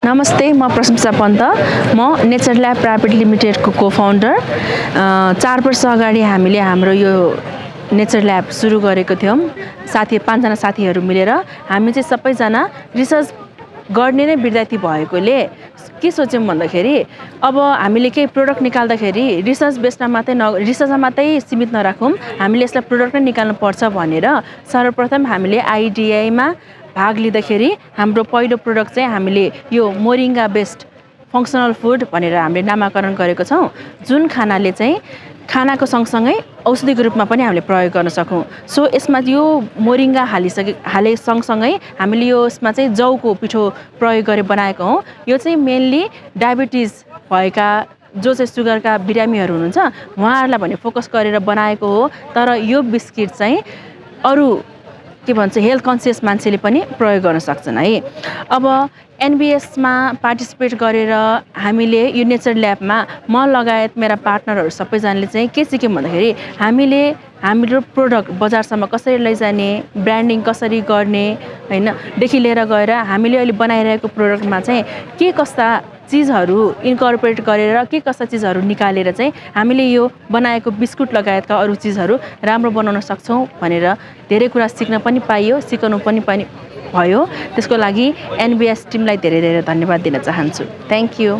नमस्ते, म प्रशंसा पन्त। म नेचर ल्याब प्राइभेट लिमिटेडको को-फाउन्डर। 4 वर्ष अगाडि हामीले हाम्रो यो नेचर ल्याब सुरु गरेको थियौँ। 5 जना साथीहरू मिलेर। हामी चाहिँ सबैजना रिसर्च गर्ने नै विद्यार्थी भएकोले के सोच्यौँ भन्दाखेरि अब हामीले केही प्रोडक्ट निकाल्दाखेरि रिसर्चमा मात्रै सीमित नराखौँ, हामीले यसलाई प्रोडक्ट नै निकाल्नु पर्छ भनेर सर्वप्रथम हामीले आइडिआईमा भाग लिँदाखेरि हाम्रो पहिलो प्रोडक्ट चाहिँ हामीले यो मोरिङ्गा बेस्ड फङ्सनल फुड भनेर हामीले नामाकरण गरेको छौँ, जुन खानाले चाहिँ खानाको सँगसँगै औषधिको रूपमा पनि हामीले प्रयोग गर्न सकौँ। सो यसमा यो मोरिङ्गा हाले सँगसँगै हामीले यसमा चाहिँ जौको पिठो प्रयोग गरेर बनाएको हौँ। यो चाहिँ मेनली डायबिटिज भएका जो चाहिँ सुगरका बिरामीहरू हुनुहुन्छ उहाँहरूलाई भने फोकस गरेर बनाएको हो। तर यो बिस्किट चाहिँ अरू के भन्छ हेल्थ कन्सियस मान्छेले पनि प्रयोग गर्न सक्छन् है। अब एनबिएसमा पार्टिसिपेट गरेर हामीले यो नेचर ल्याबमा म लगायत मेरा पार्टनरहरू सबैजनाले चाहिँ के सिक्यौँ भन्दाखेरि हामीले हाम्रो प्रोडक्ट बजारसम्म कसरी लैजाने, ब्रान्डिङ कसरी गर्ने हैन देखि लिएर गएर हामीले अहिले बनाइरहेको प्रोडक्टमा चाहिँ के कस्ता चिजहरू इन्कर्पोरेट गरेर के कस्ता चिजहरू निकालेर चाहिँ हामीले यो बनाएको बिस्कुट लगायतका अरू चिजहरू राम्रो बनाउन सक्छौँ भनेर धेरै कुरा सिक्न पनि पाइयो, सिकाउनु पनि भयो। त्यसको लागि एनबिएस टिमलाई धेरै धेरै धन्यवाद दिन चाहन्छु। Thank you.